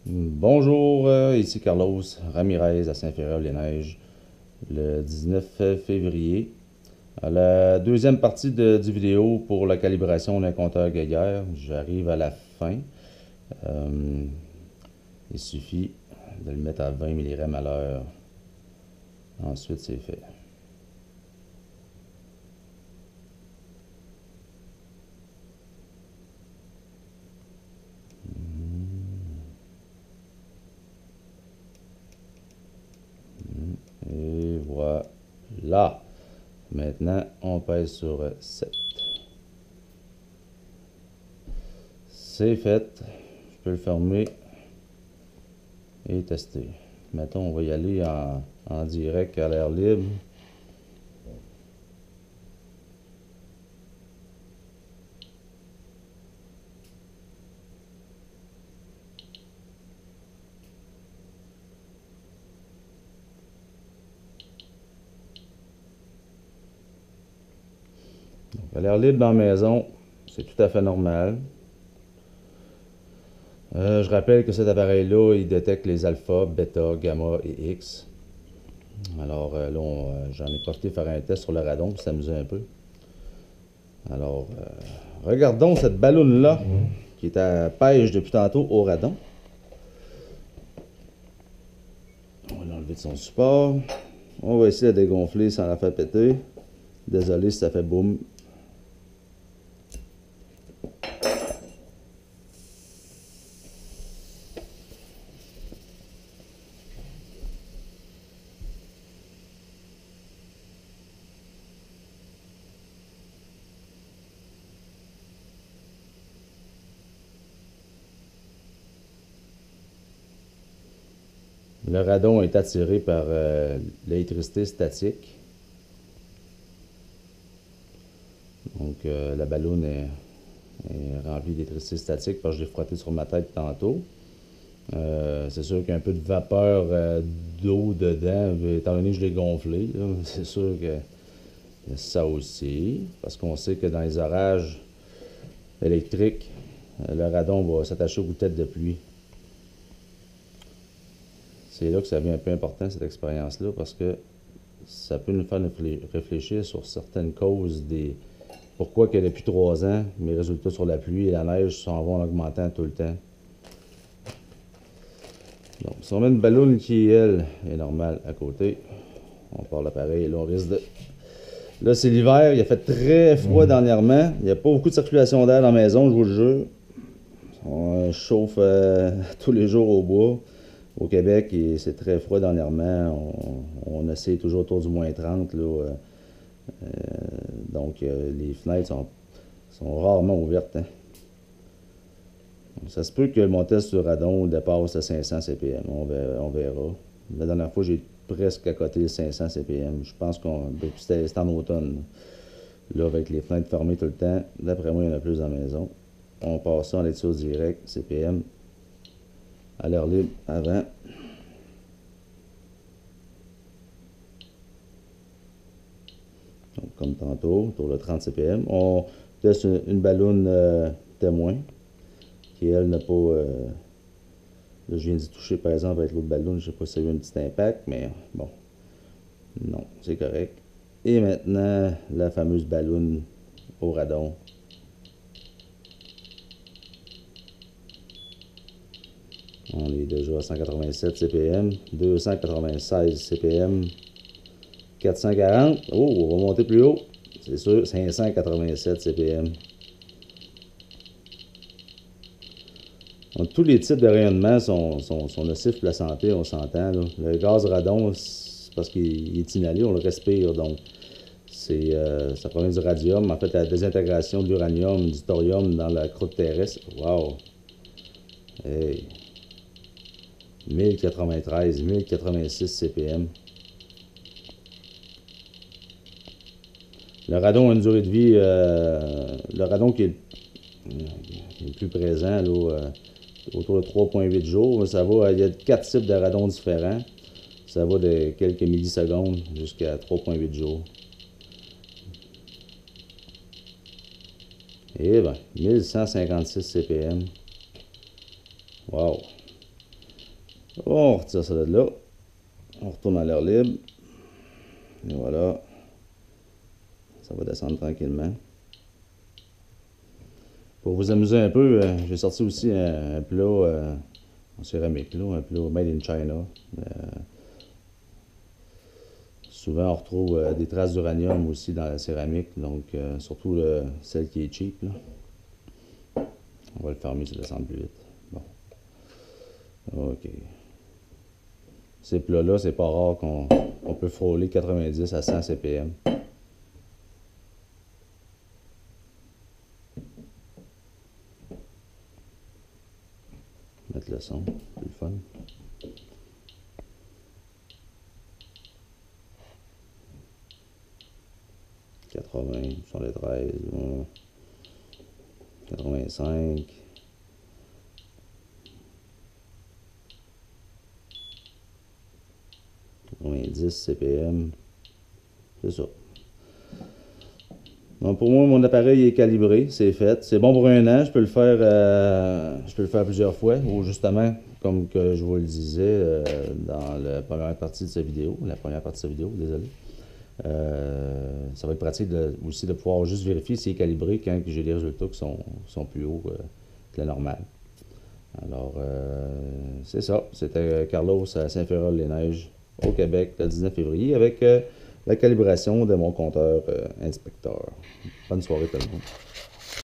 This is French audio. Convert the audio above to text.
Bonjour, ici Carlos Ramirez à Saint-Féréol-les-Neiges, le 19 février. À la deuxième partie du vidéo pour la calibration d'un compteur Geiger, j'arrive à la fin. Euh, il suffit de le mettre à 20 millirem à l'heure. Ensuite, c'est fait. Et voilà. Maintenant, on pèse sur 7. C'est fait. Je peux le fermer et tester. Mettons, on va y aller en direct à l'air libre. À l'air libre dans la maison, c'est tout à fait normal. Je rappelle que cet appareil-là, il détecte les alpha, bêta, gamma et X. Alors là, j'en ai profité de faire un test sur le radon pour s'amuser un peu. Alors, regardons cette balloune-là qui est à pêche depuis tantôt au radon. On va l'enlever de son support. On va essayer de la dégonfler sans la faire péter. Désolé si ça fait boum. Le radon est attiré par l'électricité statique. Donc la balloune est remplie d'électricité statique parce que je l'ai frotté sur ma tête tantôt. C'est sûr qu'il y a un peu de vapeur d'eau dedans, étant donné que je l'ai gonflé. C'est sûr que ça aussi, parce qu'on sait que dans les orages électriques, le radon va s'attacher aux gouttelettes de pluie. C'est là que ça devient un peu important, cette expérience-là, parce que ça peut nous faire réfléchir sur certaines causes des... Pourquoi que depuis 3 ans, mes résultats sur la pluie et la neige s'en vont en augmentant tout le temps. Donc, si on met une balloune qui, elle, est normale à côté, on part l'appareil et là, on risque de... Là, c'est l'hiver, il a fait très froid dernièrement. Il n'y a pas beaucoup de circulation d'air dans la maison, je vous le jure. On chauffe tous les jours au bois. Au Québec, et c'est très froid dernièrement. On essaie toujours autour du moins 30. Là, donc, les fenêtres sont rarement ouvertes. Hein. Donc, ça se peut que mon test sur radon dépasse 500 CPM. On verra. La dernière fois, j'ai presque à côté les 500 CPM. Je pense qu'on c'était en automne. Là, avec les fenêtres fermées tout le temps, d'après moi, il y en a plus dans la maison. On passe ça en lecture directe, CPM, à l'air libre avant. Donc, comme tantôt, autour de 30 CPM. On teste une balloune témoin, qui elle n'a pas... là, je viens d'y toucher par exemple avec l'autre balloune, je ne sais pas si ça a eu un petit impact, mais bon, non, c'est correct. Et maintenant, la fameuse balloune au radon. On est déjà à 187 CPM, 296 CPM, 440. Oh, on va monter plus haut. C'est sûr, 587 CPM. Donc, tous les types de rayonnement sont nocifs pour la santé, on s'entend. Le gaz radon, c'est parce qu'il est inhalé, on le respire. Donc, ça provient du radium. En fait, la désintégration de l'uranium, du thorium dans la croûte terrestre. Wow! Hey! 1093, 1086 CPM. Le radon a une durée de vie, le radon qui est le plus présent, là, autour de 3,8 jours. Ça va, il y a 4 types de radon différents. Ça va de quelques millisecondes jusqu'à 3,8 jours. Et ben, 1156 CPM. Wow! On retire ça de là. On retourne à l'air libre. Et voilà. Ça va descendre tranquillement. Pour vous amuser un peu, j'ai sorti aussi un plat en céramique, là, un plat made in China. Souvent, on retrouve des traces d'uranium aussi dans la céramique, donc surtout celle qui est cheap. Là. On va le fermer, ça descend plus vite. Bon. OK. Ces plats-là, c'est pas rare qu'on peut frôler 90 à 100 CPM. Mettre le son, c'est le fun. « 80, 73, 85, 90 CPM, c'est ça. Donc pour moi, mon appareil est calibré, c'est fait. C'est bon pour un an, je peux le faire plusieurs fois, ou justement, comme que je vous le disais dans la première partie de cette vidéo, désolé. Ça va être pratique aussi de pouvoir juste vérifier s'il est calibré quand j'ai des résultats qui sont plus hauts que la normale. Alors, c'est ça. C'était Carlos à Saint-Féral-les-Neiges, au Québec, le 19 février, avec la calibration de mon compteur inspecteur. Bonne soirée tout le monde.